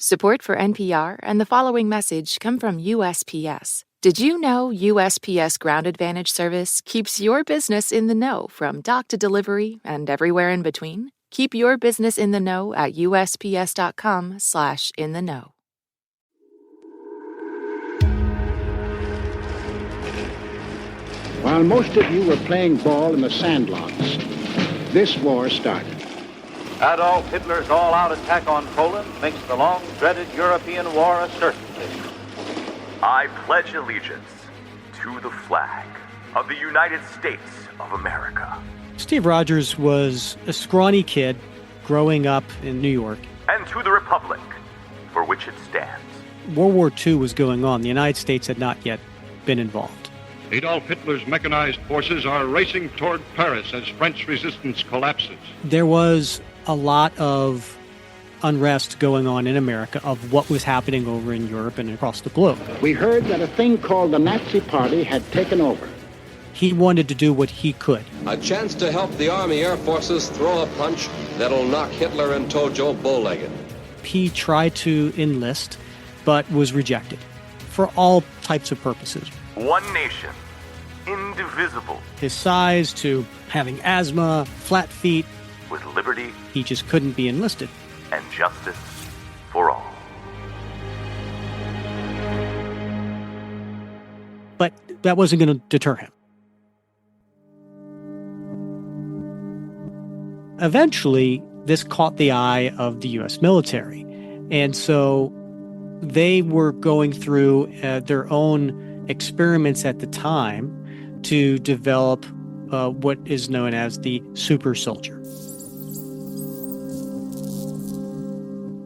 Support for NPR and the following message come from USPS. Did you know USPS Ground Advantage service keeps your business in the know from dock to delivery and everywhere in between? Keep your business in the know at USPS.com/in-the-know. While most of you were playing ball in the sandlots, this war started. Adolf Hitler's all-out attack on Poland makes the long-dreaded European war a certainty. I pledge allegiance to the flag of the United States of America. Steve Rogers was a scrawny kid growing up in New York. And to the republic for which it stands. World War II was going on. The United States had not yet been involved. Adolf Hitler's mechanized forces are racing toward Paris as French resistance collapses. There was a lot of unrest going on in America of what was happening over in Europe and across the globe. We heard that a thing called the Nazi Party had taken over. He wanted to do what he could. A chance to help the Army Air Forces throw a punch that'll knock Hitler and Tojo bow-legged. He tried to enlist, but was rejected for all types of purposes. One nation, indivisible. His size to having asthma, flat feet. With liberty. He just couldn't be enlisted. And justice for all. But that wasn't going to deter him. Eventually, this caught the eye of the U.S. military. And so they were going through their own experiments at the time to develop what is known as the super soldier.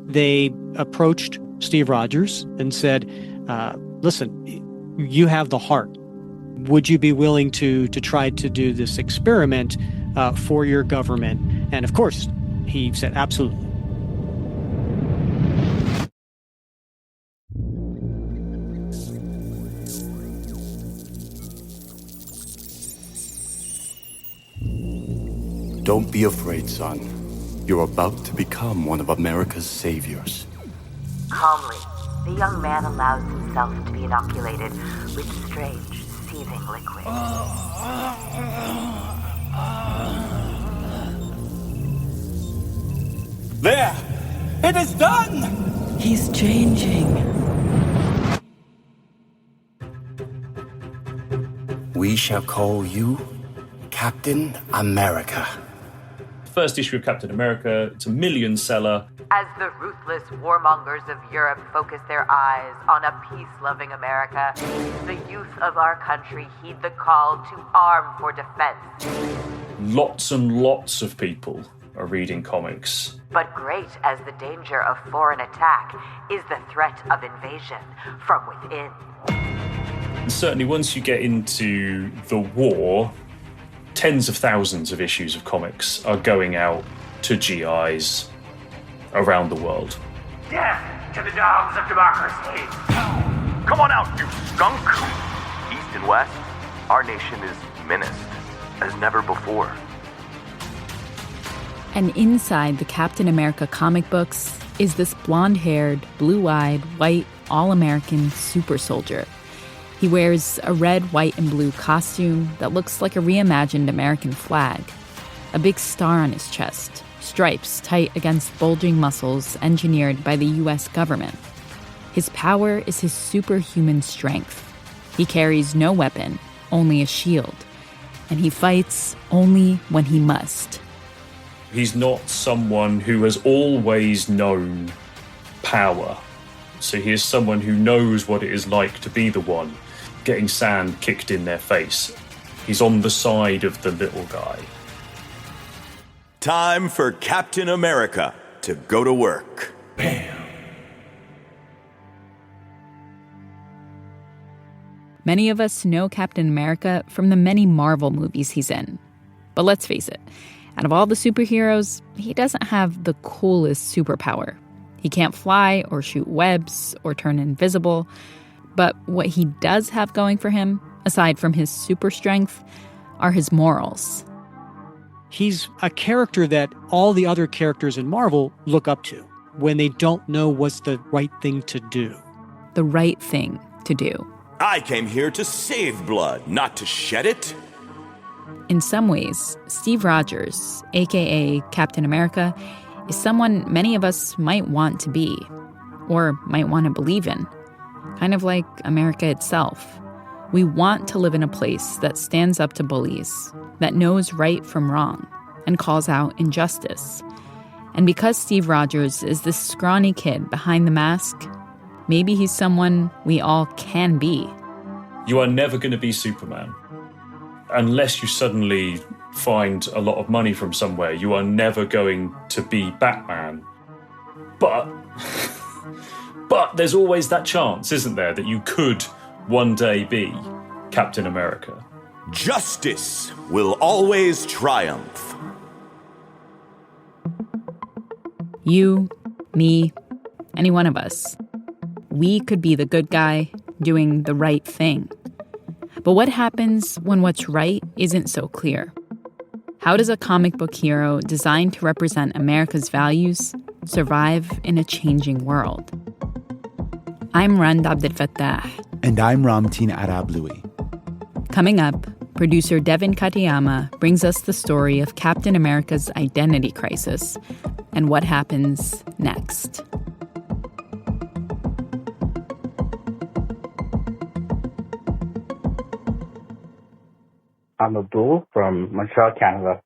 They approached Steve Rogers and said, listen, you have the heart. Would you be willing to try to do this experiment for your government? And of course, he said, absolutely. Don't be afraid, son. You're about to become one of America's saviors. Calmly, the young man allows himself to be inoculated with strange, seething liquid. There! It is done! He's changing. We shall call you Captain America. First issue of Captain America, it's a million seller. As the ruthless warmongers of Europe focus their eyes on a peace-loving America, the youth of our country heed the call to arm for defense. Lots and lots of people are reading comics. But great as the danger of foreign attack is the threat of invasion from within. And certainly once you get into the war, tens of thousands of issues of comics are going out to GIs around the world. Death to the dogs of democracy! Come on out, you skunk! East and West, our nation is menaced as never before. And inside the Captain America comic books is this blonde-haired, blue-eyed, white, all-American super soldier. He wears a red, white, and blue costume that looks like a reimagined American flag. A big star on his chest, stripes tight against bulging muscles engineered by the U.S. government. His power is his superhuman strength. He carries no weapon, only a shield. And he fights only when he must. He's not someone who has always known power. So he is someone who knows what it is like to be the one getting sand kicked in their face. He's on the side of the little guy. Time for Captain America to go to work. Bam. Many of us know Captain America from the many Marvel movies he's in. But let's face it, out of all the superheroes, he doesn't have the coolest superpower. He can't fly or shoot webs or turn invisible. But what he does have going for him, aside from his super strength, are his morals. He's a character that all the other characters in Marvel look up to. when they don't know what's the right thing to do. The right thing to do. I came here to save blood, not to shed it. In some ways, Steve Rogers, aka Captain America, is someone many of us might want to be, or might want to believe in. Kind of like America itself. We want to live in a place that stands up to bullies, that knows right from wrong, and calls out injustice. And because Steve Rogers is this scrawny kid behind the mask, maybe he's someone we all can be. You are never going to be Superman. Unless you suddenly find a lot of money from somewhere, you are never going to be Batman. But there's always that chance, isn't there, that you could one day be Captain America. Justice will always triumph. You, me, any one of us. We could be the good guy doing the right thing. But what happens when what's right isn't so clear? How does a comic book hero designed to represent America's values survive in a changing world? I'm Rand Abdelfattah. And I'm Ramtin Arablouei. Coming up, producer Devin Katayama brings us the story of Captain America's identity crisis and what happens next. I'm Abdul from Montreal, Canada.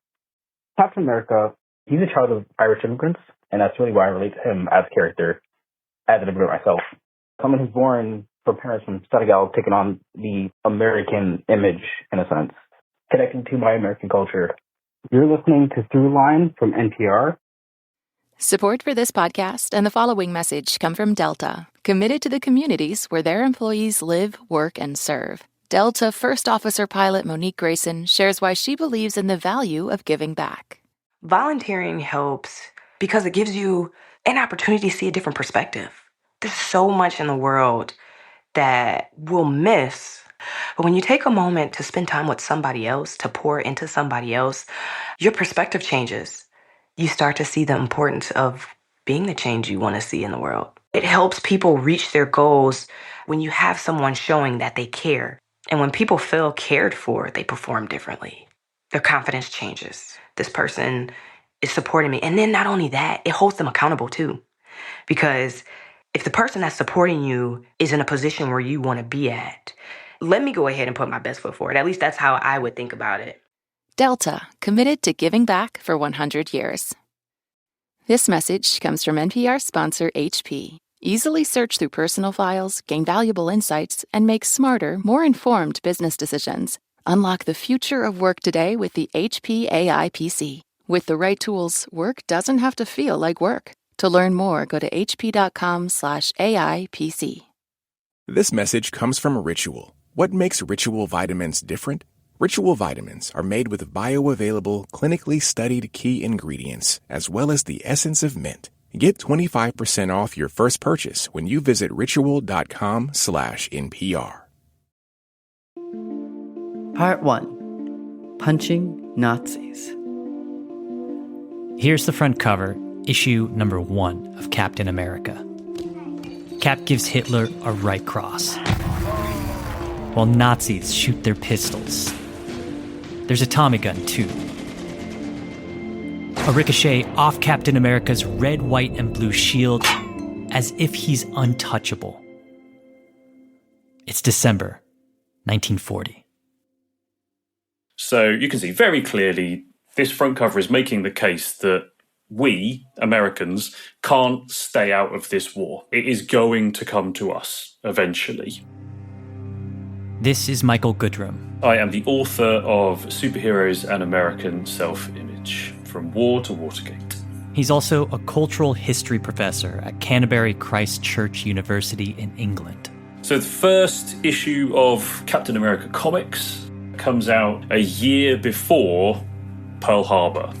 Captain America, he's a child of Irish immigrants, and that's really why I relate to him as a character, as an immigrant myself. Someone who's born from parents from Senegal, taking on the American image, in a sense, connecting to my American culture. You're listening to Throughline from NPR. Support for this podcast and the following message come from Delta, committed to the communities where their employees live, work, and serve. Delta First Officer Pilot Monique Grayson shares why she believes in the value of giving back. Volunteering helps because it gives you an opportunity to see a different perspective. There's so much in the world that we'll miss. But when you take a moment to spend time with somebody else, to pour into somebody else, your perspective changes. You start to see the importance of being the change you want to see in the world. It helps people reach their goals when you have someone showing that they care. And when people feel cared for, they perform differently. Their confidence changes. This person is supporting me. And then not only that, it holds them accountable too. Because if the person that's supporting you is in a position where you want to be at, let me go ahead and put my best foot forward. At least that's how I would think about it. Delta, committed to giving back for 100 years. This message comes from NPR sponsor HP. Easily search through personal files, gain valuable insights, and make smarter, more informed business decisions. Unlock the future of work today with the HP AI PC. With the right tools, work doesn't have to feel like work. To learn more, go to hp.com/AI PC. This message comes from Ritual. What makes Ritual vitamins different? Ritual vitamins are made with bioavailable, clinically studied key ingredients, as well as the essence of mint. Get 25% off your first purchase when you visit ritual.com/NPR. Part 1. Punching Nazis. Here's the front cover, issue number 1 of Captain America. Cap gives Hitler a right cross, while Nazis shoot their pistols. There's a Tommy gun, too. A ricochet off Captain America's red, white, and blue shield, as if he's untouchable. It's December 1940. So you can see very clearly this front cover is making the case that we, Americans, can't stay out of this war. It is going to come to us eventually. This is Michael Goodrum. I am the author of Superheroes and American Self-Image, From War to Watergate. He's also a cultural history professor at Canterbury Christ Church University in England. So the first issue of Captain America Comics comes out a year before Pearl Harbor.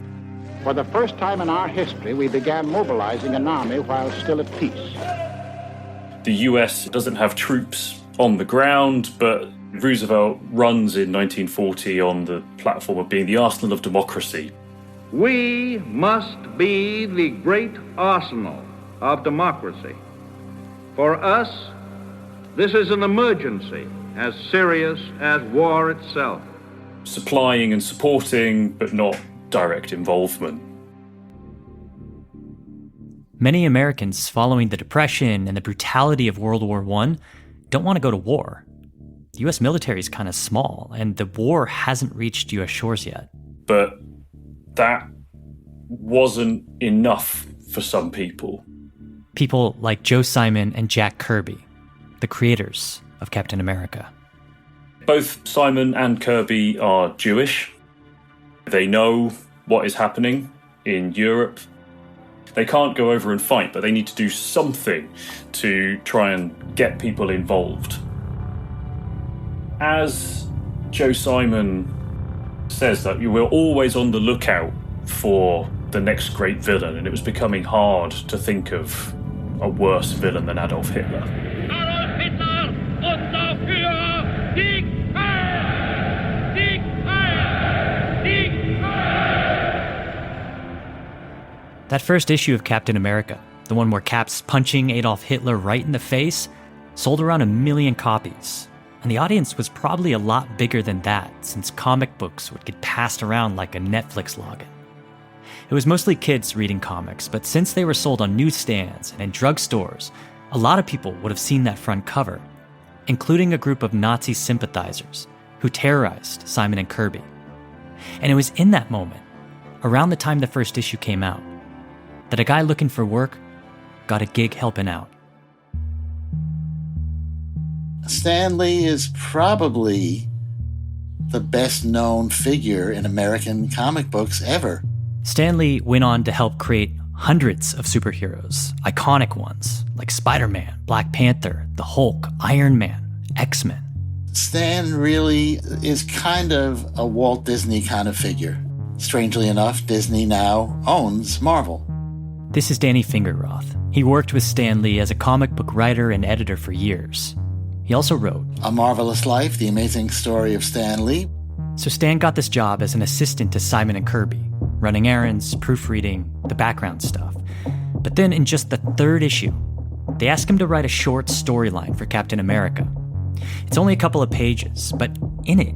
For the first time in our history, we began mobilizing an army while still at peace. The US doesn't have troops on the ground, but Roosevelt runs in 1940 on the platform of being the arsenal of democracy. We must be the great arsenal of democracy. For us, this is an emergency as serious as war itself. Supplying and supporting, but not direct involvement. Many Americans following the Depression and the brutality of World War I don't want to go to war. The U.S. military is kind of small, and the war hasn't reached U.S. shores yet. But that wasn't enough for some people. People like Joe Simon and Jack Kirby, the creators of Captain America. Both Simon and Kirby are Jewish. They know what is happening in Europe. They can't go over and fight, but they need to do something to try and get people involved. As Joe Simon says, that you were always on the lookout for the next great villain, and it was becoming hard to think of a worse villain than Adolf Hitler. Adolf Hitler, unser Führer, Sieg heil! Sieg heil! Sieg heil! That first issue of Captain America, the one where Cap's punching Adolf Hitler right in the face, sold around 1 million copies. And the audience was probably a lot bigger than that, since comic books would get passed around like a Netflix login. It was mostly kids reading comics, but since they were sold on newsstands and in drugstores, a lot of people would have seen that front cover, including a group of Nazi sympathizers who terrorized Simon and Kirby. And it was in that moment, around the time the first issue came out, that a guy looking for work got a gig helping out. Stan Lee is probably the best-known figure in American comic books ever. Stan Lee went on to help create hundreds of superheroes, iconic ones like Spider-Man, Black Panther, the Hulk, Iron Man, X-Men. Stan really is kind of a Walt Disney kind of figure. Strangely enough, Disney now owns Marvel. This is Danny Fingerroth. He worked with Stan Lee as a comic book writer and editor for years. He also wrote A Marvelous Life, The Amazing Story of Stan Lee. So Stan got this job as an assistant to Simon and Kirby, running errands, proofreading, the background stuff. But then in just the third issue, they asked him to write a short storyline for Captain America. It's only a couple of pages, but in it,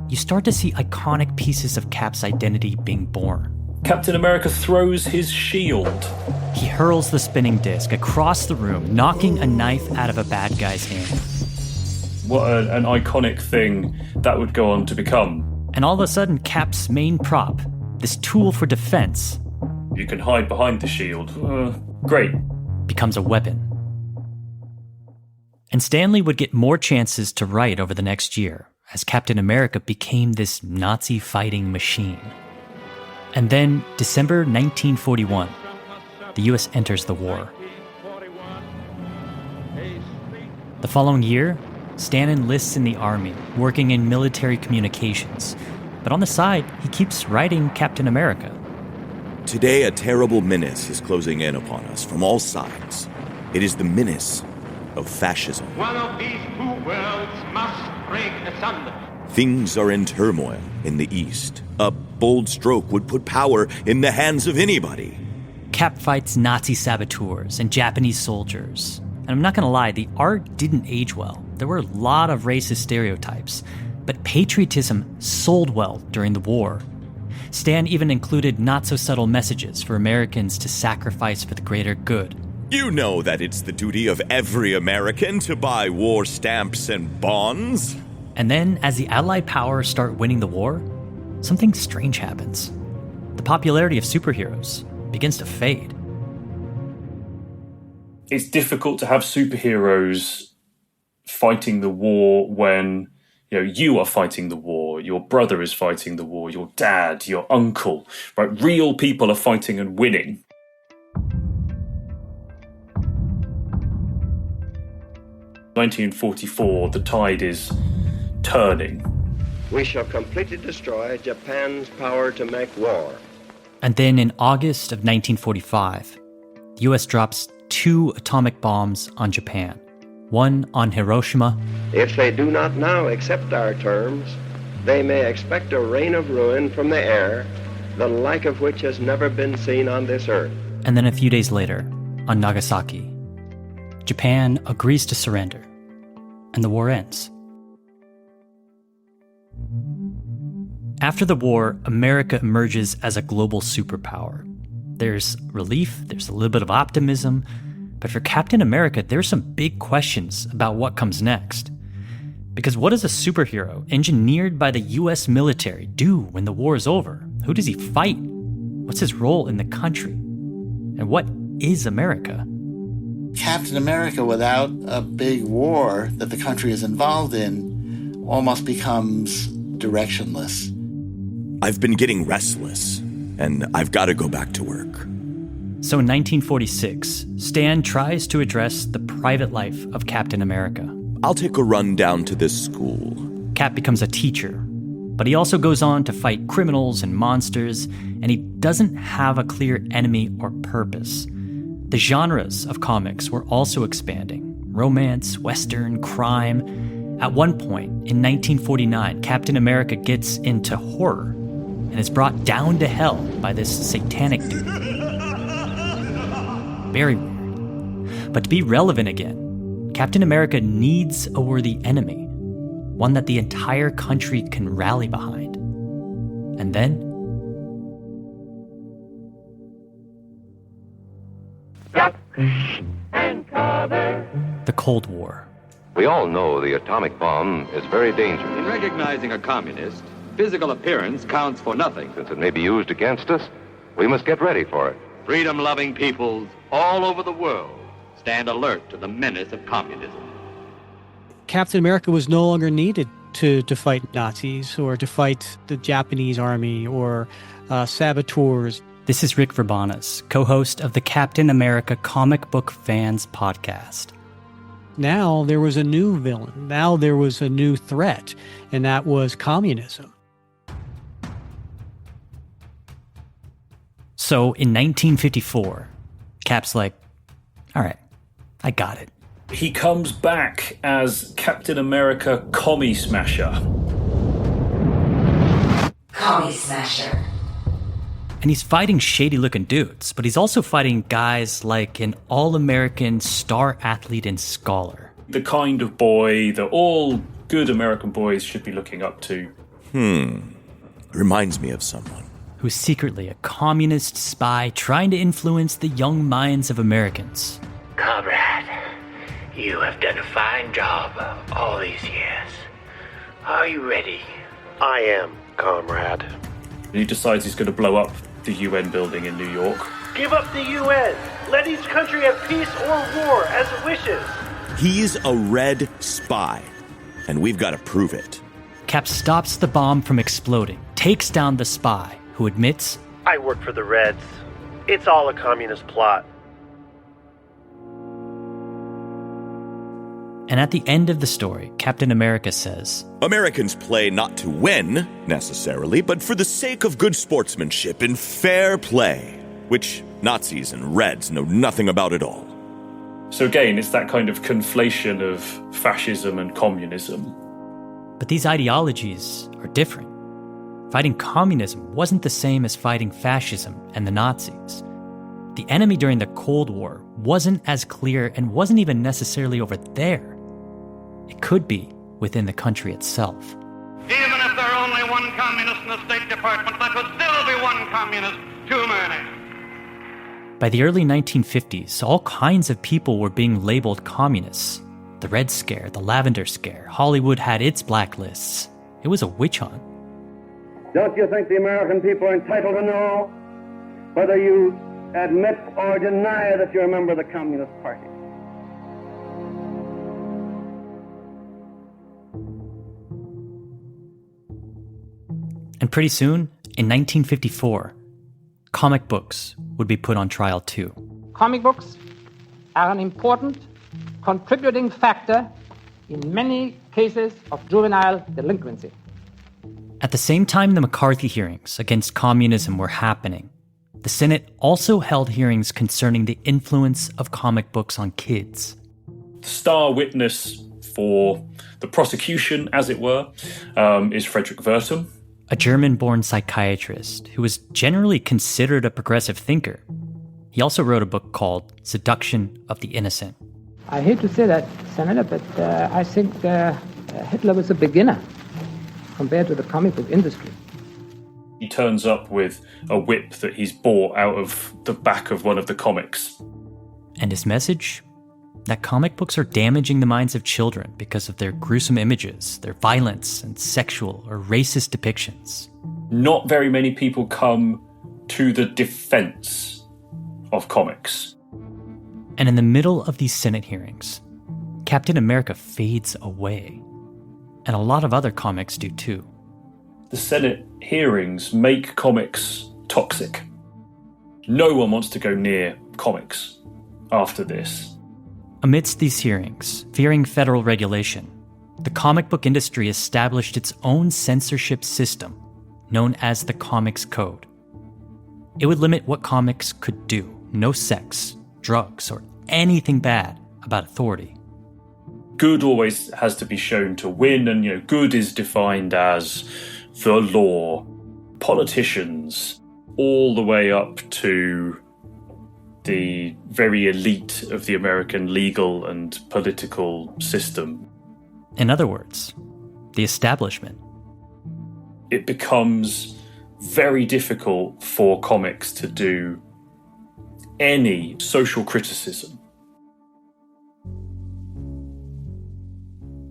you start to see iconic pieces of Cap's identity being born. Captain America throws his shield. He hurls the spinning disc across the room, knocking a knife out of a bad guy's hand. What an iconic thing that would go on to become. And all of a sudden, Cap's main prop, this tool for defense, you can hide behind the shield. Great. Becomes a weapon. And Stan Lee would get more chances to write over the next year as Captain America became this Nazi fighting machine. And then, December 1941, the US enters the war. The following year, Stan enlists in the army, working in military communications. But on the side, he keeps writing Captain America. Today, a terrible menace is closing in upon us from all sides. It is the menace of fascism. One of these two worlds must break asunder. Things are in turmoil in the East. A bold stroke would put power in the hands of anybody. Cap fights Nazi saboteurs and Japanese soldiers. And I'm not going to lie, the art didn't age well. There were a lot of racist stereotypes. But patriotism sold well during the war. Stan even included not-so-subtle messages for Americans to sacrifice for the greater good. You know that it's the duty of every American to buy war stamps and bonds. And then, as the Allied powers start winning the war, something strange happens. The popularity of superheroes begins to fade. It's difficult to have superheroes fighting the war when you are fighting the war, your brother is fighting the war, your dad, your uncle, right? Real people are fighting and winning. In 1944, the tide is turning. We shall completely destroy Japan's power to make war. And then in August of 1945, the US drops 2 atomic bombs on Japan. One on Hiroshima. If they do not now accept our terms, they may expect a rain of ruin from the air, the like of which has never been seen on this earth. And then a few days later, on Nagasaki. Japan agrees to surrender, and the war ends. After the war, America emerges as a global superpower. There's relief, there's a little bit of optimism, but for Captain America, there's some big questions about what comes next. Because what does a superhero engineered by the US military do when the war is over? Who does he fight? What's his role in the country? And what is America? Captain America without a big war that the country is involved in almost becomes directionless. I've been getting restless, and I've got to go back to work. So in 1946, Stan tries to address the private life of Captain America. I'll take a run down to this school. Cap becomes a teacher, but he also goes on to fight criminals and monsters, and he doesn't have a clear enemy or purpose. The genres of comics were also expanding: romance, western, crime. At one point, in 1949, Captain America gets into horror and is brought down to hell by this satanic dude. Very weird. But to be relevant again, Captain America needs a worthy enemy, one that the entire country can rally behind. And then the Cold War. We all know the atomic bomb is very dangerous. In recognizing a communist, physical appearance counts for nothing. Since it may be used against us, we must get ready for it. Freedom-loving peoples all over the world stand alert to the menace of communism. Captain America was no longer needed to fight Nazis or to fight the Japanese army or saboteurs. This is Rick Verbanas, co-host of the Captain America Comic Book Fans podcast. Now there was a new villain. Now there was a new threat, and that was communism. So in 1954, Cap's like, all right, I got it. He comes back as Captain America Commie Smasher. Commie Smasher. And he's fighting shady-looking dudes, but he's also fighting guys like an all-American star athlete and scholar. The kind of boy that all good American boys should be looking up to. Reminds me of someone. Who's secretly a communist spy trying to influence the young minds of Americans. Comrade, you have done a fine job all these years. Are you ready? I am, comrade. He decides he's going to blow up the UN building in New York. Give up the UN. Let each country have peace or war as it wishes. He's a red spy, and we've got to prove it. Cap stops the bomb from exploding, takes down the spy, who admits, I work for the Reds. It's all a communist plot. And at the end of the story, Captain America says, Americans play not to win, necessarily, but for the sake of good sportsmanship and fair play, which Nazis and Reds know nothing about at all. So again, it's that kind of conflation of fascism and communism. But these ideologies are different. Fighting communism wasn't the same as fighting fascism and the Nazis. The enemy during the Cold War wasn't as clear and wasn't even necessarily over there. It could be within the country itself. Even if there are only one communist in the State Department, that would still be one communist too many. By the early 1950s, all kinds of people were being labeled communists. The Red Scare, the Lavender Scare, Hollywood had its blacklists. It was a witch hunt. Don't you think the American people are entitled to know whether you admit or deny that you're a member of the Communist Party? And pretty soon, in 1954, comic books would be put on trial too. Comic books are an important contributing factor in many cases of juvenile delinquency. At the same time the McCarthy hearings against communism were happening, the Senate also held hearings concerning the influence of comic books on kids. The star witness for the prosecution, as it were, is Frederick Wertham, a German-born psychiatrist who was generally considered a progressive thinker. He also wrote a book called Seduction of the Innocent. I hate to say that, Senator, but I think Hitler was a beginner compared to the comic book industry. He turns up with a whip that he's bought out of the back of one of the comics. And his message? That comic books are damaging the minds of children because of their gruesome images, their violence, and sexual or racist depictions. Not very many people come to the defense of comics. And in the middle of these Senate hearings, Captain America fades away. And a lot of other comics do too. The Senate hearings make comics toxic. No one wants to go near comics after this. Amidst these hearings, fearing federal regulation, the comic book industry established its own censorship system, known as the Comics Code. It would limit what comics could do. No sex, drugs, or anything bad about authority. Good always has to be shown to win, and good is defined as the law, politicians, all the way up to the very elite of the American legal and political system. In other words, the establishment. It becomes very difficult for comics to do any social criticism.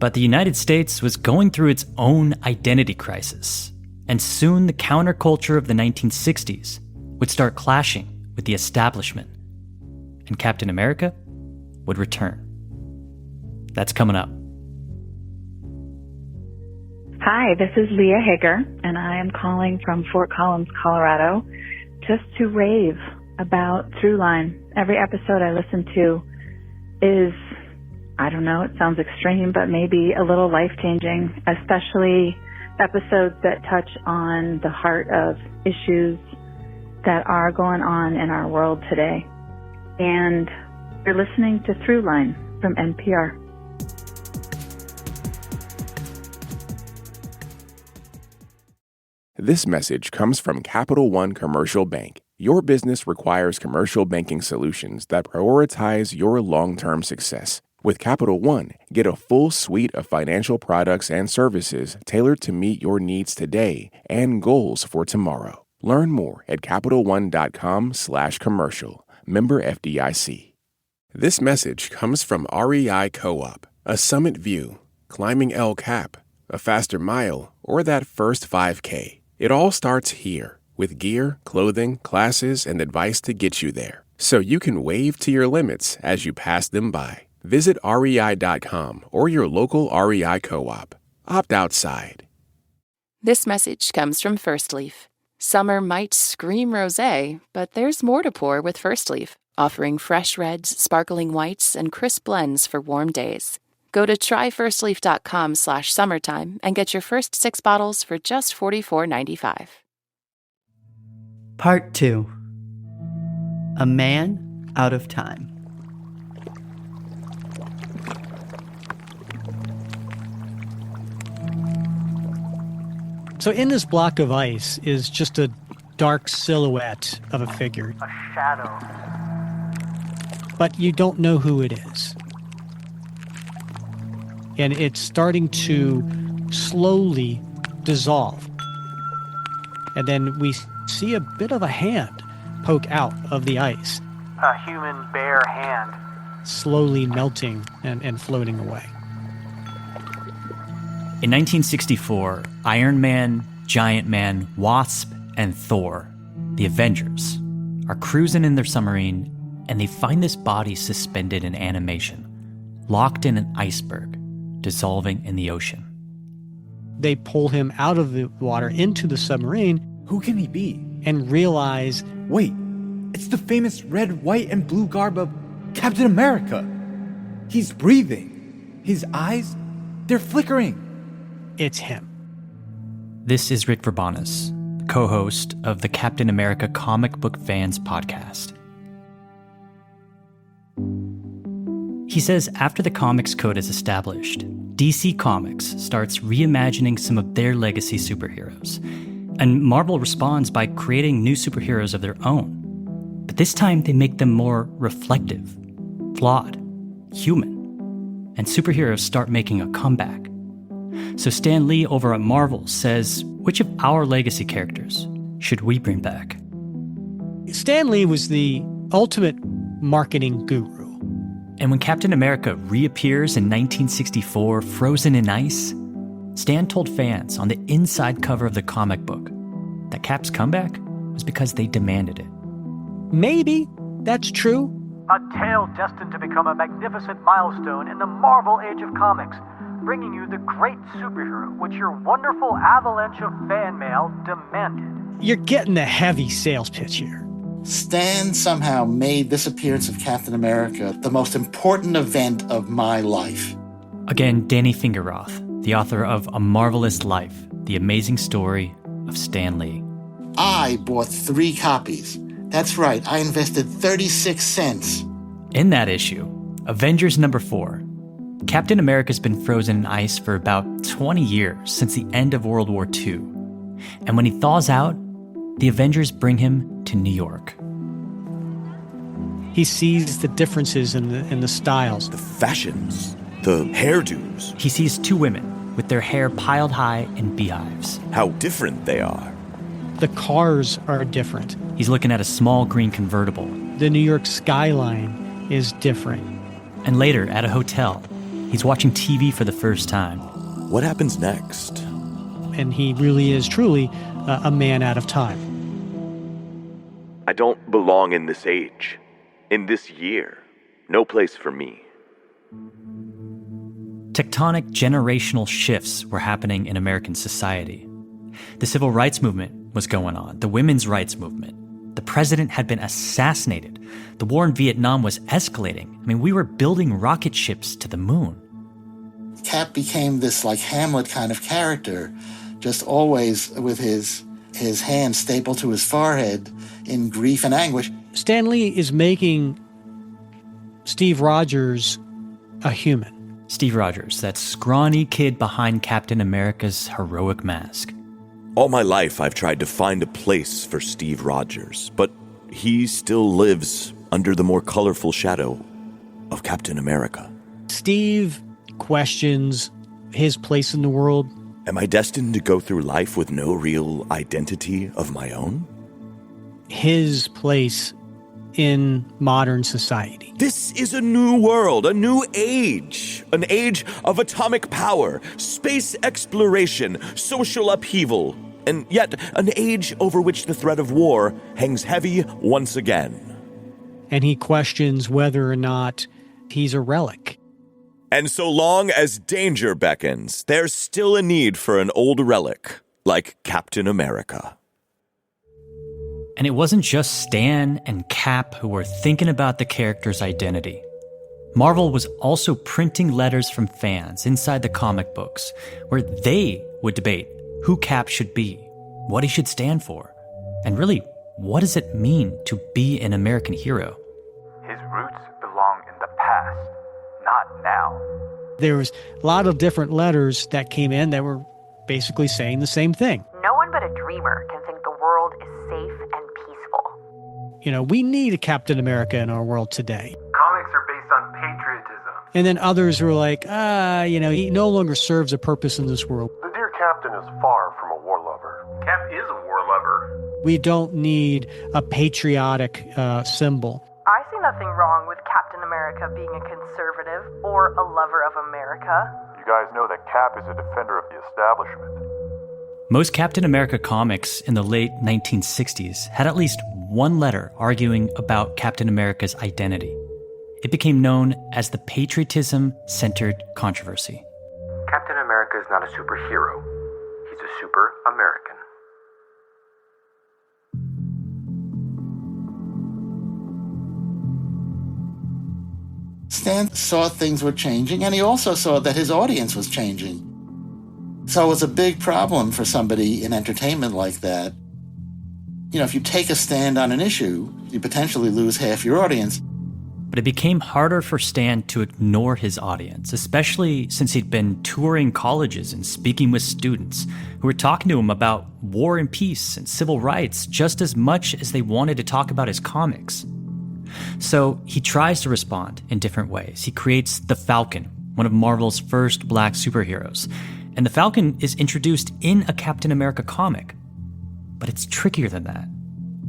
But the United States was going through its own identity crisis, and soon the counterculture of the 1960s would start clashing with the establishment, and Captain America would return. That's coming up. Hi, this is Leah Hager, and I am calling from Fort Collins, Colorado, just to rave about Throughline. Every episode I listen to is, I don't know, it sounds extreme, but maybe a little life-changing, especially episodes that touch on the heart of issues that are going on in our world today. And you're listening to Throughline from NPR. This message comes from Capital One Commercial Bank. Your business requires commercial banking solutions that prioritize your long-term success. With Capital One, get a full suite of financial products and services tailored to meet your needs today and goals for tomorrow. Learn more at CapitalOne.com/commercial. Member FDIC. This message comes from REI Co-op. A summit view, climbing El Cap, a faster mile, or that first 5K. It all starts here, with gear, clothing, classes, and advice to get you there, so you can wave to your limits as you pass them by. Visit REI.com or your local REI Co-op. Opt outside. This message comes from First Leaf. Summer might scream rosé, but there's more to pour with First Leaf, offering fresh reds, sparkling whites, and crisp blends for warm days. Go to tryfirstleaf.com/summertime and get your first 6 bottles for just $44.95. Part 2. A Man Out of Time. So in this block of ice is just a dark silhouette of a figure. A shadow. But you don't know who it is. And it's starting to slowly dissolve. And then we see a bit of a hand poke out of the ice. A human bare hand. Slowly melting and floating away. In 1964, Iron Man, Giant Man, Wasp, and Thor, the Avengers, are cruising in their submarine, and they find this body suspended in animation, locked in an iceberg, dissolving in the ocean. They pull him out of the water into the submarine. Who can he be? And realize, wait, it's the famous red, white, and blue garb of Captain America. He's breathing. His eyes, they're flickering. It's him. This is Rick Verbanas, co-host of the Captain America Comic Book Fans podcast. He says after the Comics Code is established, DC Comics starts reimagining some of their legacy superheroes, and Marvel responds by creating new superheroes of their own. But this time they make them more reflective, flawed, human. And superheroes start making a comeback. So Stan Lee over at Marvel says, which of our legacy characters should we bring back? Stan Lee was the ultimate marketing guru. And when Captain America reappears in 1964, frozen in ice, Stan told fans on the inside cover of the comic book that Cap's comeback was because they demanded it. Maybe that's true. A tale destined to become a magnificent milestone in the Marvel Age of Comics, bringing you the great superhero which your wonderful avalanche of fan mail demanded. You're getting the heavy sales pitch here. Stan somehow made this appearance of Captain America the most important event of my life. Again, Danny Fingerroth, the author of A Marvelous Life, The Amazing Story of Stan Lee. I bought 3 copies. That's right, I invested 36 cents. In that issue, Avengers number 4, Captain America's been frozen in ice for about 20 years since the end of World War II. And when he thaws out, the Avengers bring him to New York. He sees the differences in the styles. The fashions, the hairdos. He sees 2 women with their hair piled high in beehives. How different they are. The cars are different. He's looking at a small green convertible. The New York skyline is different. And later, at a hotel, he's watching TV for the first time. What happens next? And he really is truly a man out of time. I don't belong in this age, in this year. No place for me. Tectonic generational shifts were happening in American society. The civil rights movement was going on, the women's rights movement. The president had been assassinated. The war in Vietnam was escalating. I mean, we were building rocket ships to the moon. Cap became this like Hamlet kind of character, just always with his hand stapled to his forehead in grief and anguish. Stan Lee is making Steve Rogers a human. Steve Rogers, that scrawny kid behind Captain America's heroic mask. All my life I've tried to find a place for Steve Rogers, but he still lives under the more colorful shadow of Captain America. Steve questions his place in the world. Am I destined to go through life with no real identity of my own? His place in modern society. This is a new world, a new age. An age of atomic power, space exploration, social upheaval, and yet an age over which the threat of war hangs heavy once again. And he questions whether or not he's a relic. And so long as danger beckons, there's still a need for an old relic like Captain America. And it wasn't just Stan and Cap who were thinking about the character's identity. Marvel was also printing letters from fans inside the comic books where they would debate who Cap should be, what he should stand for, and really, what does it mean to be an American hero? His roots belong in the past, not now. There was a lot of different letters that came in that were basically saying the same thing. No one but a dreamer can think the world is safe and peaceful. You know, we need a Captain America in our world today. Comics are based on patriotism. And then others were like, he no longer serves a purpose in this world. The dear Captain is far from a war lover. Cap is a war lover. We don't need a patriotic symbol. I see nothing wrong with Captain America being a conservative or a lover of America. You guys know that Cap is a defender of the establishment. Most Captain America comics in the late 1960s had at least one letter arguing about Captain America's identity. It became known as the patriotism-centered controversy. Captain America is not a superhero. He's a super American. Stan saw things were changing, and he also saw that his audience was changing. So it was a big problem for somebody in entertainment like that. You know, if you take a stand on an issue, you potentially lose half your audience. But it became harder for Stan to ignore his audience, especially since he'd been touring colleges and speaking with students who were talking to him about war and peace and civil rights just as much as they wanted to talk about his comics. So he tries to respond in different ways. He creates the Falcon, one of Marvel's first black superheroes. And the Falcon is introduced in a Captain America comic. But it's trickier than that.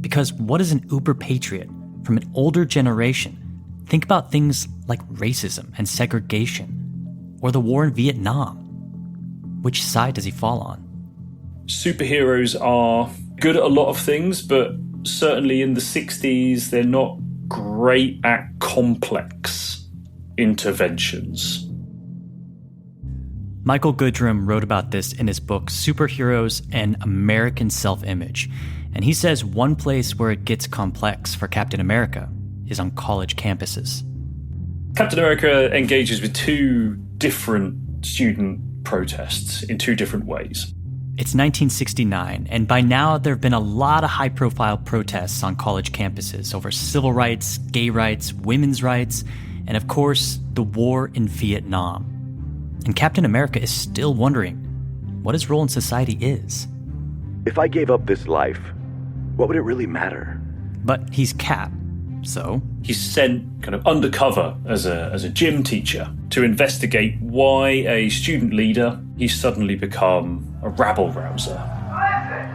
Because what is an uber patriot from an older generation? Think about things like racism and segregation, or the war in Vietnam. Which side does he fall on? Superheroes are good at a lot of things, but certainly in the 60s, they're not great at complex interventions. Michael Goodrum wrote about this in his book, Superheroes and American Self-Image. And he says one place where it gets complex for Captain America is on college campuses. Captain America engages with two different student protests in two different ways. It's 1969, and by now there have been a lot of high-profile protests on college campuses over civil rights, gay rights, women's rights, and of course, the war in Vietnam. And Captain America is still wondering what his role in society is. If I gave up this life, what would it really matter? But he's Cap, so he's sent kind of undercover as a gym teacher to investigate why a student leader he's suddenly become a rabble-rouser. Listen!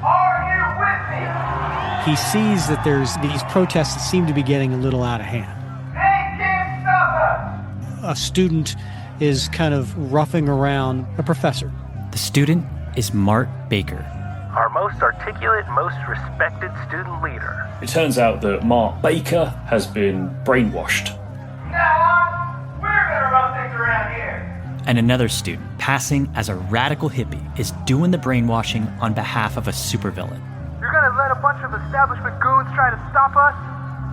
Are you with me? He sees that there's these protests that seem to be getting a little out of hand. They can't stop us! A student is kind of roughing around a professor. The student is Mart Baker. Our most articulate, most respected student leader. It turns out that Mart Baker has been brainwashed. Now on, we're gonna run things around here. And another student, passing as a radical hippie, is doing the brainwashing on behalf of a supervillain. You're gonna let a bunch of establishment goons try to stop us?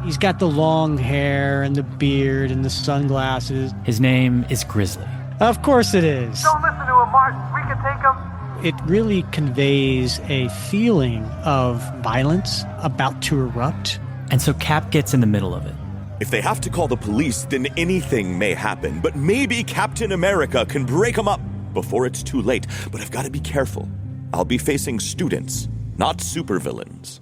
He's got the long hair and the beard and the sunglasses. His name is Grizzly. Of course it is. Don't listen to him, Martin. We can take him. It really conveys a feeling of violence about to erupt. And so Cap gets in the middle of it. If they have to call the police, then anything may happen. But maybe Captain America can break them up before it's too late. But I've got to be careful. I'll be facing students, not supervillains.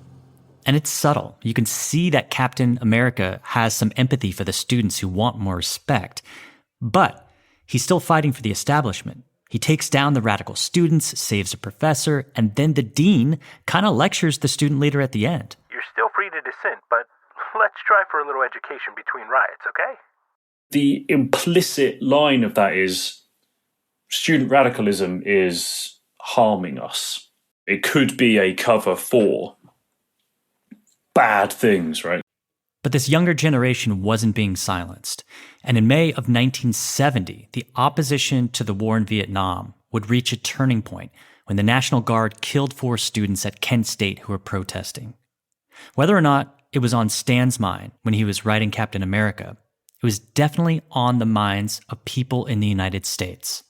And it's subtle. You can see that Captain America has some empathy for the students who want more respect. But he's still fighting for the establishment. He takes down the radical students, saves a professor, and then the dean kind of lectures the student leader at the end. You're still free to dissent, but let's try for a little education between riots, okay? The implicit line of that is student radicalism is harming us. It could be a cover for bad things, right? But this younger generation wasn't being silenced. And in May of 1970, the opposition to the war in Vietnam would reach a turning point when the National Guard killed 4 students at Kent State who were protesting. Whether or not it was on Stan's mind when he was writing Captain America, it was definitely on the minds of people in the United States.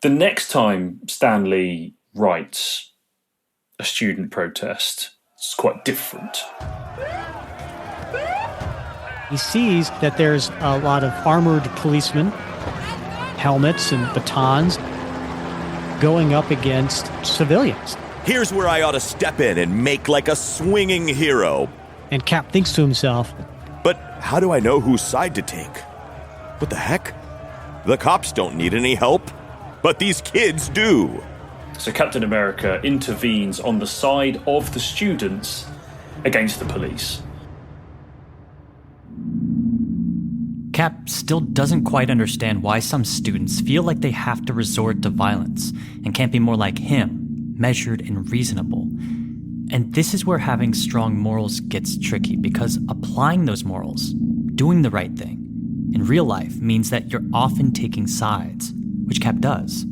The next time Stan Lee writes a student protest, it's quite different. He sees that there's a lot of armored policemen, helmets and batons, going up against civilians. Here's where I ought to step in and make like a swinging hero. And Cap thinks to himself, but how do I know whose side to take? What the heck? The cops don't need any help, but these kids do. So Captain America intervenes on the side of the students against the police. Cap still doesn't quite understand why some students feel like they have to resort to violence and can't be more like him, measured and reasonable. And this is where having strong morals gets tricky, because applying those morals, doing the right thing, in real life means that you're often taking sides, which Cap does.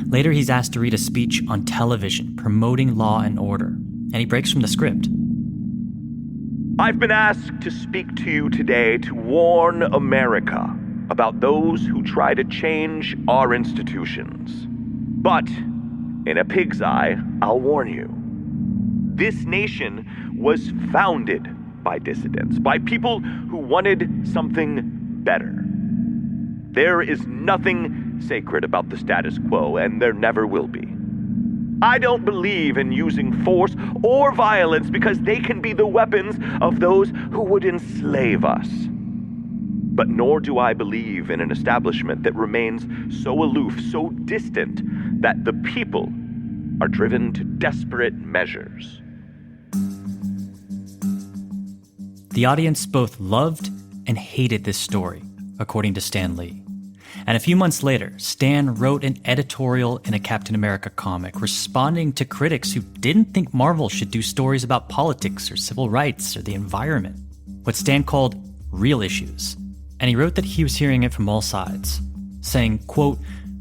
Later, he's asked to read a speech on television promoting law and order, and he breaks from the script. I've been asked to speak to you today to warn America about those who try to change our institutions. But, in a pig's eye, I'll warn you. This nation was founded by dissidents, by people who wanted something better. There is nothing sacred about the status quo, and there never will be. I don't believe in using force or violence because they can be the weapons of those who would enslave us. But nor do I believe in an establishment that remains so aloof, so distant, that the people are driven to desperate measures. The audience both loved and hated this story, according to Stan Lee. And a few months later, Stan wrote an editorial in a Captain America comic responding to critics who didn't think Marvel should do stories about politics or civil rights or the environment, what Stan called real issues. And he wrote that he was hearing it from all sides, saying, quote,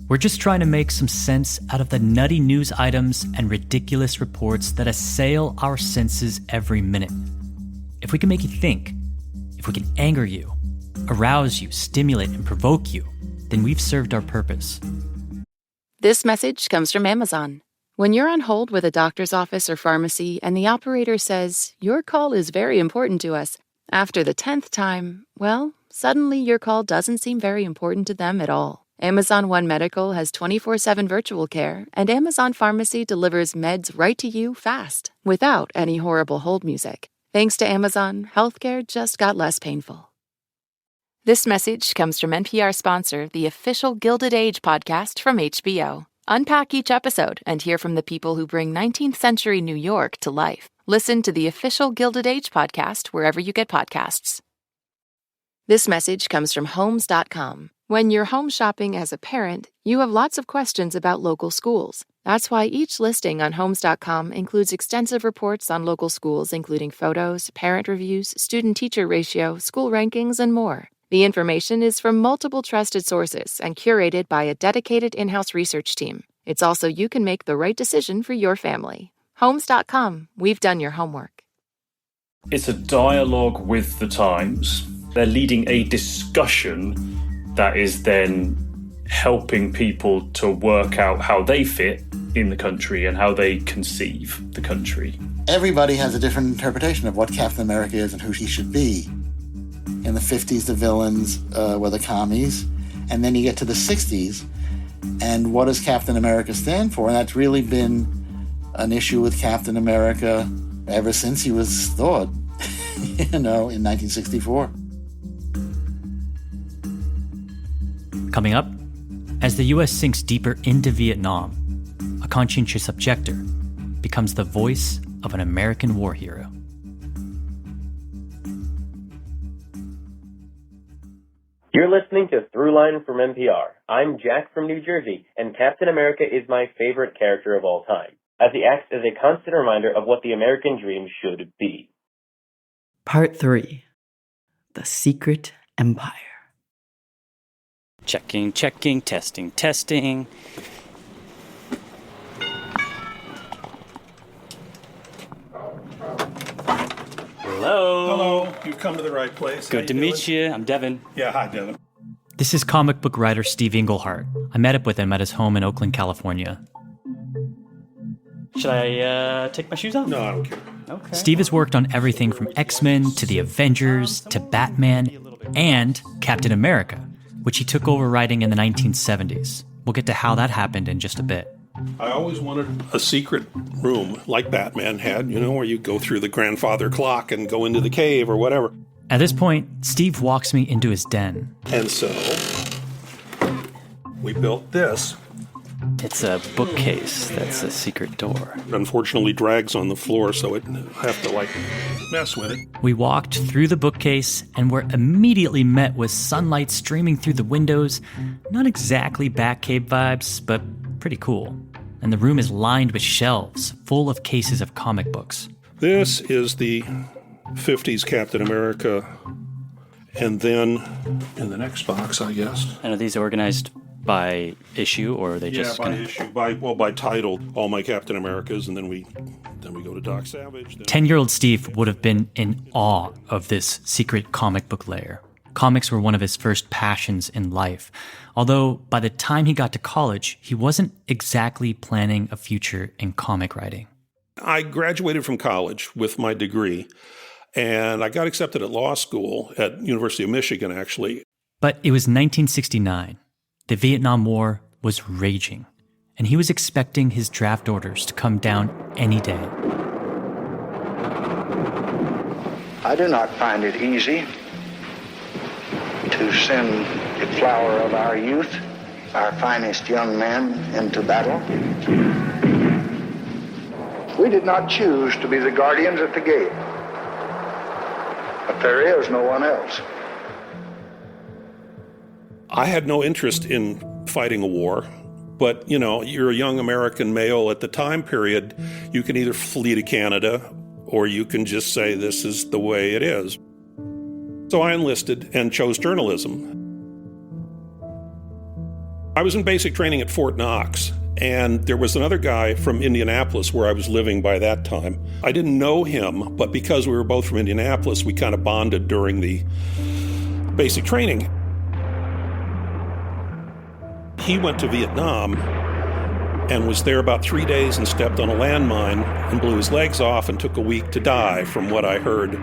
"We're just trying to make some sense out of the nutty news items and ridiculous reports that assail our senses every minute. If we can make you think, if we can anger you, arouse you, stimulate, and provoke you, then we've served our purpose." This message comes from Amazon. When you're on hold with a doctor's office or pharmacy and the operator says, "Your call is very important to us," after the 10th time, well, suddenly your call doesn't seem very important to them at all. Amazon One Medical has 24/7 virtual care, and Amazon Pharmacy delivers meds right to you fast, without any horrible hold music. Thanks to Amazon, healthcare just got less painful. This message comes from NPR sponsor, the official Gilded Age podcast from HBO. Unpack each episode and hear from the people who bring 19th century New York to life. Listen to the official Gilded Age podcast wherever you get podcasts. This message comes from Homes.com. When you're home shopping as a parent, you have lots of questions about local schools. That's why each listing on Homes.com includes extensive reports on local schools, including photos, parent reviews, student-teacher ratio, school rankings, and more. The information is from multiple trusted sources and curated by a dedicated in-house research team. It's also you can make the right decision for your family. Homes.com. We've done your homework. It's a dialogue with the times. They're leading a discussion that is then helping people to work out how they fit in the country and how they conceive the country. Everybody has a different interpretation of what Captain America is and who he should be. In the 50s, the villains were the commies. And then you get to the 60s, and what does Captain America stand for? And that's really been an issue with Captain America ever since he was thawed, in 1964. Coming up, as the U.S. sinks deeper into Vietnam, a conscientious objector becomes the voice of an American war hero. You're listening to Throughline from NPR. I'm Jack from New Jersey, and Captain America is my favorite character of all time, as he acts as a constant reminder of what the American dream should be. Part 3. The Secret Empire. Checking, testing. Hello, you've come to the right place. Good to meet you. I'm Devin. Yeah, hi, Devin. This is comic book writer Steve Englehart. I met up with him at his home in Oakland, California. Should I take my shoes off? No, I don't care. Okay. Steve has worked on everything from X-Men to the Avengers to Batman and Captain America, which he took over writing in the 1970s. We'll get to how that happened in just a bit. I always wanted a secret room like Batman had, where you go through the grandfather clock and go into the cave or whatever. At this point, Steve walks me into his den. And so, we built this. It's a bookcase that's a secret door. It unfortunately drags on the floor, so I have to, mess with it. We walked through the bookcase and were immediately met with sunlight streaming through the windows. Not exactly Batcave vibes, but pretty cool. And the room is lined with shelves full of cases of comic books. This is the 50s Captain America. And then in the next box, I guess. And are these organized by issue, or are they just issue, by title, all my Captain Americas, and then we go to Doc Savage. 10-year-old Steve would have been in awe of this secret comic book lair. Comics were one of his first passions in life, although by the time he got to college, he wasn't exactly planning a future in comic writing. I graduated from college with my degree, And I got accepted at law school at University of Michigan, actually. But it was 1969. The Vietnam War was raging, and he was expecting his draft orders to come down any day. I do not find it easy to send the flower of our youth, our finest young men, into battle. We did not choose to be the guardians at the gate, but there is no one else. I had no interest in fighting a war, but, you're a young American male at the time period. You can either flee to Canada or you can just say this is the way it is. So I enlisted and chose journalism. I was in basic training at Fort Knox, and there was another guy from Indianapolis where I was living by that time. I didn't know him, but because we were both from Indianapolis, we kind of bonded during the basic training. He went to Vietnam and was there about 3 days and stepped on a landmine and blew his legs off and took a week to die, from what I heard.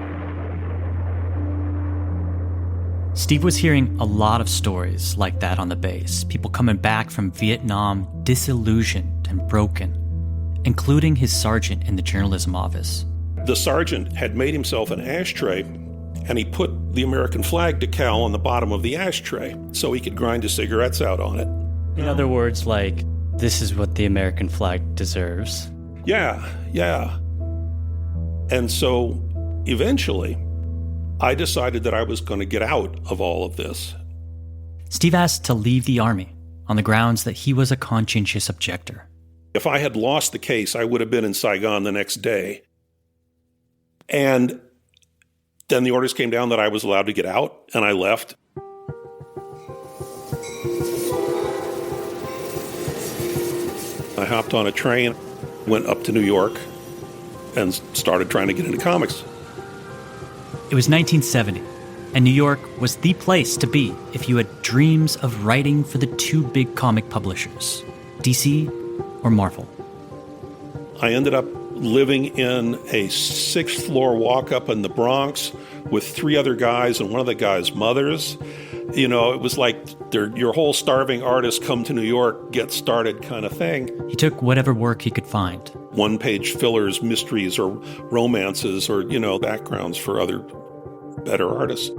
Steve was hearing a lot of stories like that on the base. People coming back from Vietnam disillusioned and broken, including his sergeant in the journalism office. The sergeant had made himself an ashtray, and he put the American flag decal on the bottom of the ashtray so he could grind his cigarettes out on it. In other words, like, this is what the American flag deserves. Yeah. And so eventually, I decided that I was going to get out of all of this. Steve asked to leave the Army on the grounds that he was a conscientious objector. If I had lost the case, I would have been in Saigon the next day. And then the orders came down that I was allowed to get out, and I left. I hopped on a train, went up to New York, and started trying to get into comics. It was 1970, and New York was the place to be if you had dreams of writing for the two big comic publishers, DC or Marvel. I ended up living in a 6th floor walk-up in the Bronx with 3 other guys and one of the guys' mothers. It was like your whole starving artist come to New York, get started kind of thing. He took whatever work he could find. 1-page fillers, mysteries, or romances, or, backgrounds for other better artists.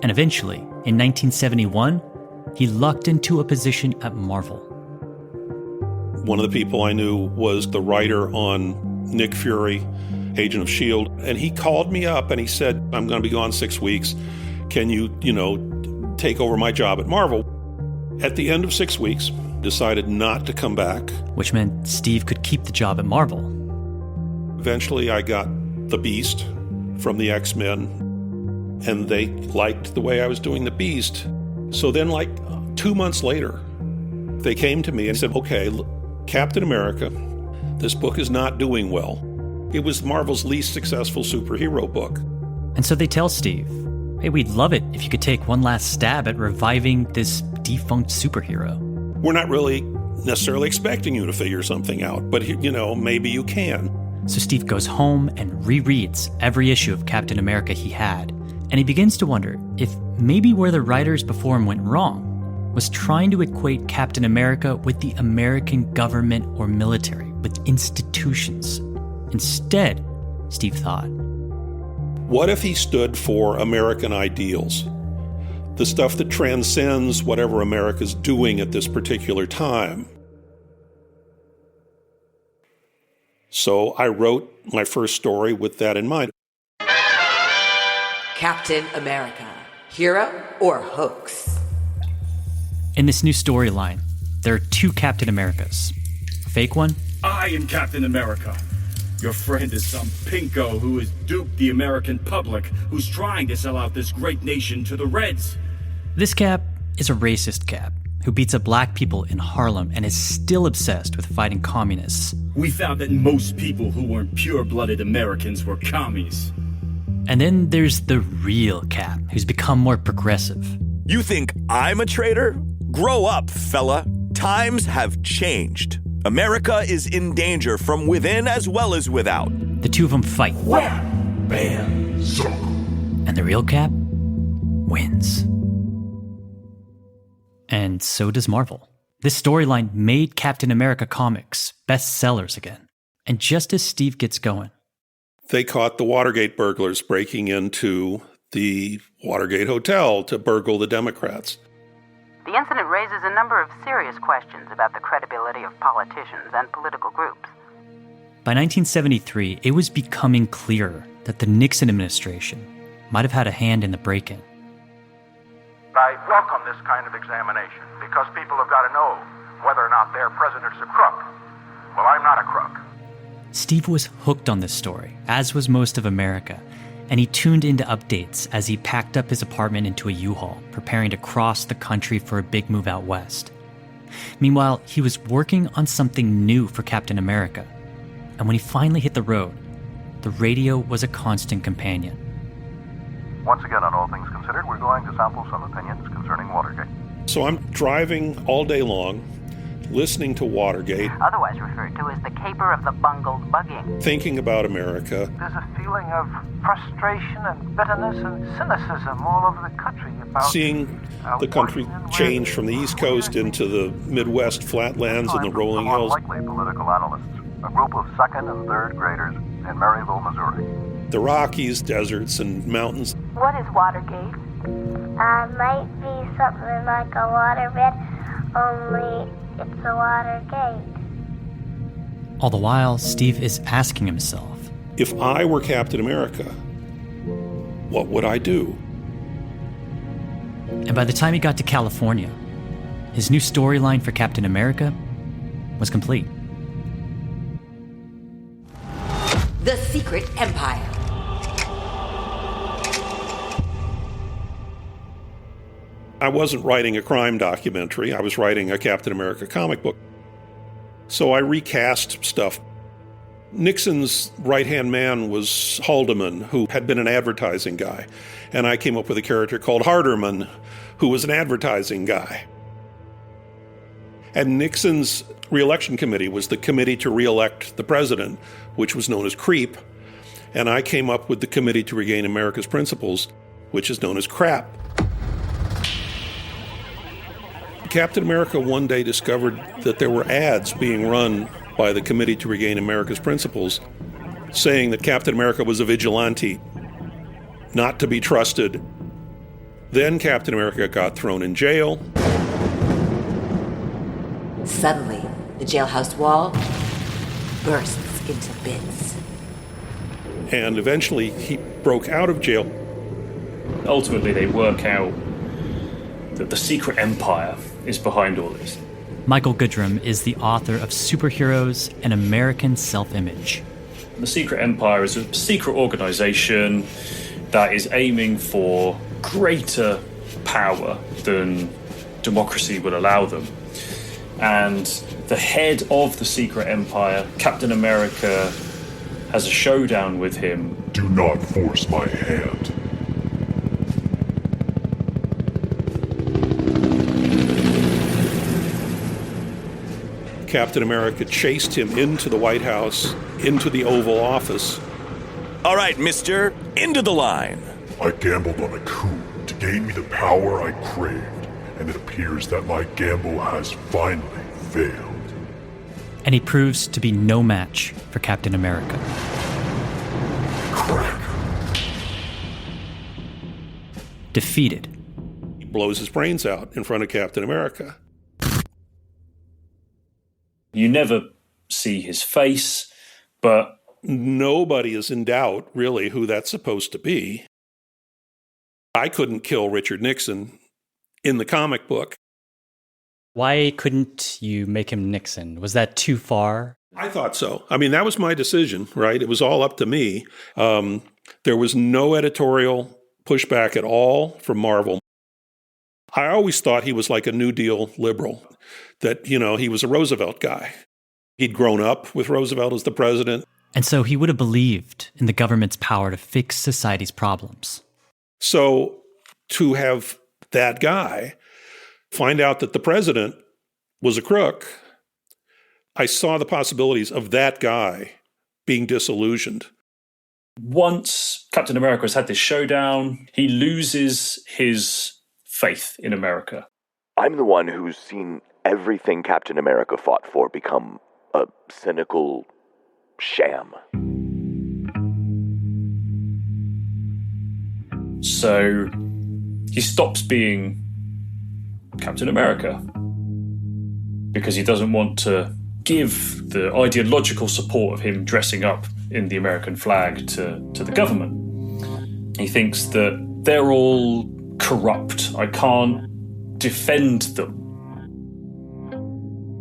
And eventually, in 1971, he lucked into a position at Marvel. One of the people I knew was the writer on Nick Fury, Agent of S.H.I.E.L.D., and he called me up and he said, I'm going to be gone 6 weeks. Can you, take over my job at Marvel? At the end of 6 weeks, decided not to come back. Which meant Steve could keep the job at Marvel. Eventually, I got the Beast from the X-Men, and they liked the way I was doing the Beast. So then, 2 months later, they came to me and said, okay, look, Captain America, this book is not doing well. It was Marvel's least successful superhero book. And so they tell Steve, hey, we'd love it if you could take one last stab at reviving this defunct superhero. We're not really necessarily expecting you to figure something out, but, maybe you can. So Steve goes home and rereads every issue of Captain America he had, and he begins to wonder if maybe where the writers before him went wrong was trying to equate Captain America with the American government or military, with institutions. Instead, Steve thought, what if he stood for American ideals? The stuff that transcends whatever America's doing at this particular time. So I wrote my first story with that in mind. Captain America, hero or hoax? In this new storyline, there are 2 Captain Americas. A fake one? I am Captain America. Your friend is some pinko who has duped the American public, who's trying to sell out this great nation to the Reds. This Cap is a racist Cap who beats up black people in Harlem and is still obsessed with fighting communists. We found that most people who weren't pure-blooded Americans were commies. And then there's the real Cap, who's become more progressive. You think I'm a traitor? Grow up, fella. Times have changed. America is in danger from within as well as without. The two of them fight. Wham! Bam! suck. And the real Cap wins. And so does Marvel. This storyline made Captain America comics bestsellers again. And just as Steve gets going, they caught the Watergate burglars breaking into the Watergate Hotel to burgle the Democrats. The incident raises a number of serious questions about the credibility of politicians and political groups. By 1973, it was becoming clearer that the Nixon administration might have had a hand in the break-in. I welcome this kind of examination because people have got to know whether or not their president's a crook. Well, I'm not a crook. Steve was hooked on this story, as was most of America, and he tuned into updates as he packed up his apartment into a U-Haul, preparing to cross the country for a big move out west. Meanwhile, he was working on something new for Captain America, and when he finally hit the road, the radio was a constant companion. Once again, on All Things Considered, we're going to sample some opinions concerning Watergate. So I'm driving all day long, listening to Watergate, Otherwise referred to as the caper of the bungled bugging. thinking about America. There's a feeling of frustration and bitterness and cynicism all over the country about Seeing the country change from the East Coast into the Midwest flatlands and the rolling hills. unlikely political analysts, a group of second and third graders in Maryville, Missouri. The Rockies, deserts, and mountains. What is Watergate? Might be something like a waterbed, only it's a water gate. All the while, Steve is asking himself, If I were Captain America, what would I do? and by the time he got to California, his new storyline for Captain America was complete. The Secret Empire. I wasn't writing a crime documentary. I was writing a Captain America comic book. So I recast stuff. Nixon's right-hand man was Haldeman, who had been an advertising guy. And I came up with a character called Harderman, who was an advertising guy. And Nixon's re-election committee was the committee to re-elect the president, which was known as CREEP. And I came up with the Committee to Regain America's Principles, which is known as CRAP. Captain America one day discovered that there were ads being run by the Committee to Regain America's Principles saying that Captain America was a vigilante, not to be trusted. Then Captain America got thrown in jail. Suddenly, the jailhouse wall bursts into bits. And eventually he broke out of jail. Ultimately, they work out that the Secret Empire is behind all this. Michael Goodrum is the author of Superheroes and American Self-Image. The Secret Empire is a secret organization that is aiming for greater power than democracy would allow them. And the head of the Secret Empire, Captain America, has a showdown with him. Do not force my hand. Captain America chased him into the White House, into the Oval Office. All right, mister, into the line. I gambled on a coup to gain me the power I craved, and it appears that my gamble has finally failed. And he proves to be no match for Captain America. Crack. Defeated. He blows his brains out in front of Captain America. You never see his face, but nobody is in doubt, really, who that's supposed to be. I couldn't kill Richard Nixon in the comic book. Why couldn't you make him Nixon? Was that too far? I thought so. I mean, that was my decision, right? It was all up to me. There was no editorial pushback at all from Marvel. I always thought he was like a New Deal liberal, that, you know, he was a Roosevelt guy. He'd grown up with Roosevelt as the president. And so he would have believed in the government's power to fix society's problems. So to have that guy find out that the president was a crook, I saw the possibilities of that guy being disillusioned. Once Captain America has had this showdown, he loses his faith in America. I'm the one who's seen everything Captain America fought for become a cynical sham. So he stops being Captain America because he doesn't want to give the ideological support of him dressing up in the American flag to the government. He thinks that they're all corrupt. I can't defend them.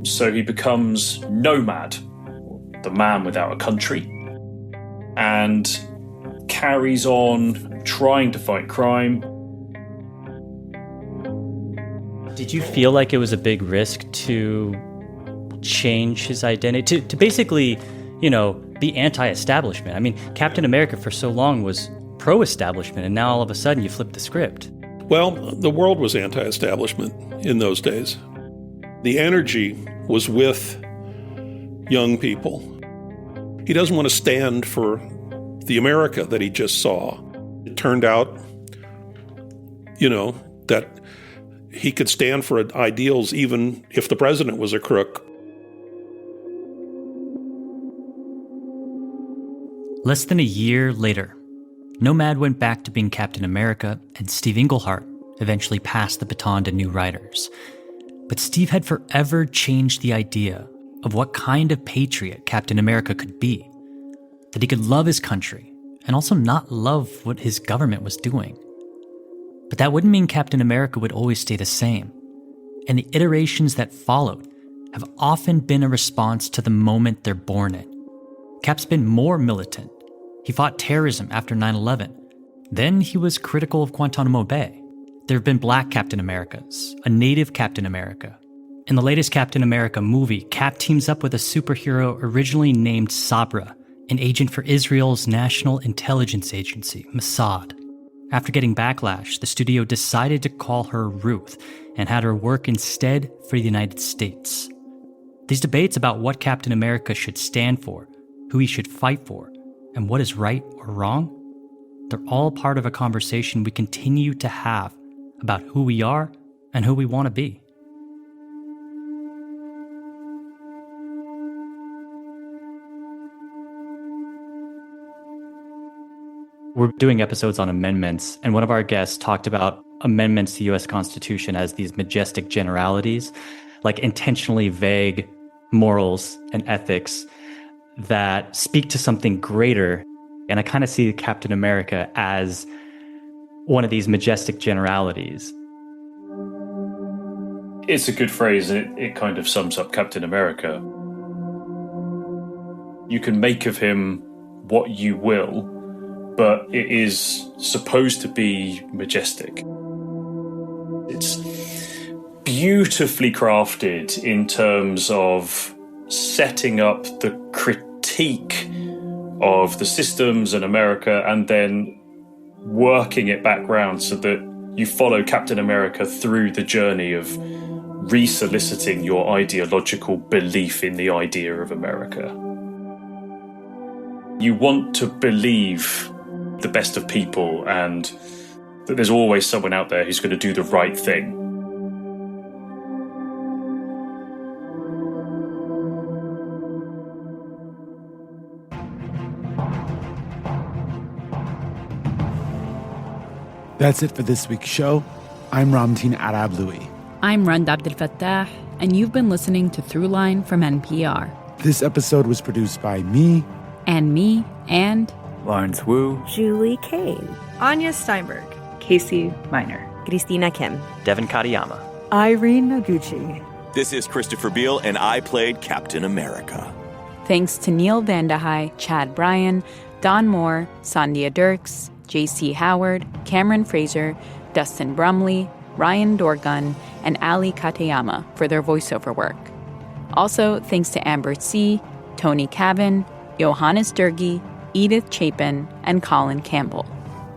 So he becomes Nomad, the man without a country, and carries on trying to fight crime. Did you feel like it was a big risk to change his identity, to basically, be anti-establishment? I mean, Captain America for so long was pro-establishment, and now all of a sudden you flip the script. Well, the world was anti-establishment in those days. The energy was with young people. He doesn't want to stand for the America that he just saw. It turned out, that he could stand for ideals even if the president was a crook. Less than a year later, Nomad went back to being Captain America, and Steve Englehart eventually passed the baton to new writers. But Steve had forever changed the idea of what kind of patriot Captain America could be. That he could love his country and also not love what his government was doing. But that wouldn't mean Captain America would always stay the same. And the iterations that followed have often been a response to the moment they're born in. Cap's been more militant. He fought terrorism after 9/11. Then he was critical of Guantanamo Bay. There have been black Captain Americas, a native Captain America. In the latest Captain America movie, Cap teams up with a superhero originally named Sabra, an agent for Israel's National Intelligence Agency, Mossad. After getting backlash, the studio decided to call her Ruth and had her work instead for the United States. These debates about what Captain America should stand for, who he should fight for, and what is right or wrong, they're all part of a conversation we continue to have about who we are and who we want to be. We're doing episodes on amendments, and one of our guests talked about amendments to the U.S. Constitution as these majestic generalities, like intentionally vague morals and ethics that speak to something greater. And I kind of see Captain America as one of these majestic generalities. It's a good phrase, and it kind of sums up Captain America. You can make of him what you will, but it is supposed to be majestic. It's beautifully crafted in terms of setting up the critique of the systems in America and then working it back round so that you follow Captain America through the journey of resoliciting your ideological belief in the idea of America. You want to believe the best of people and that there's always someone out there who's going to do the right thing. That's it for this week's show. I'm Ramtin Arablouei. I'm Rund Abdel Fattah, and you've been listening to Throughline from NPR. This episode was produced by me. And me, and... Lawrence Wu. Julie Kane. Anya Steinberg. Casey Miner. Christina Kim. Devin Katayama. Irene Noguchi. This is Christopher Beale, and I played Captain America. Thanks to Neil Vandehei, Chad Bryan, Don Moore, Sandia Dirks, J.C. Howard, Cameron Fraser, Dustin Brumley, Ryan Dorgun, and Ali Katayama for their voiceover work. Also, thanks to Amber C., Tony Cavan, Johannes Durgi, Edith Chapin, and Colin Campbell.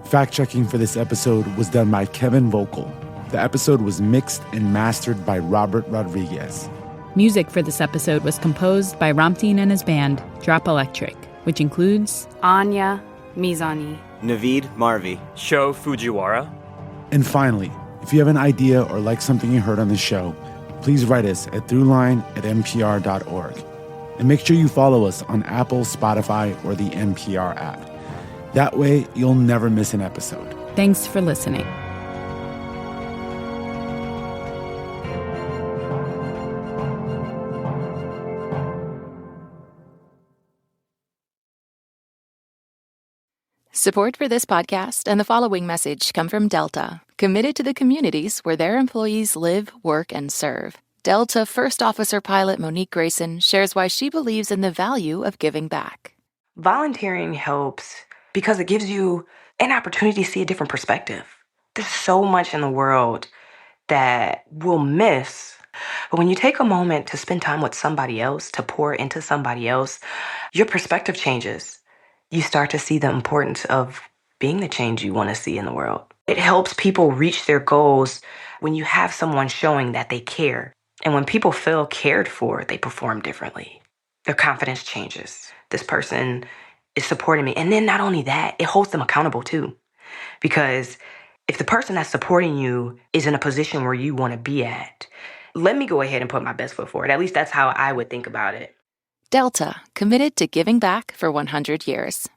Fact-checking for this episode was done by Kevin Vogel. The episode was mixed and mastered by Robert Rodriguez. Music for this episode was composed by Ramtin and his band, Drop Electric, which includes Anya, Mizani, Naveed Marvi, Sho Fujiwara. And finally, if you have an idea or like something you heard on the show, please write us at throughline@npr.org. And make sure you follow us on Apple, Spotify, or the NPR app. That way, you'll never miss an episode. Thanks for listening. Support for this podcast and the following message come from Delta, committed to the communities where their employees live, work, and serve. Delta First Officer Pilot Monique Grayson shares why she believes in the value of giving back. Volunteering helps because it gives you an opportunity to see a different perspective. There's so much in the world that we'll miss. But when you take a moment to spend time with somebody else, to pour into somebody else, your perspective changes. You start to see the importance of being the change you want to see in the world. It helps people reach their goals when you have someone showing that they care. And when people feel cared for, they perform differently. Their confidence changes. This person is supporting me. And then not only that, it holds them accountable too. Because if the person that's supporting you is in a position where you want to be at, let me go ahead and put my best foot forward. At least that's how I would think about it. Delta, committed to giving back for 100 years.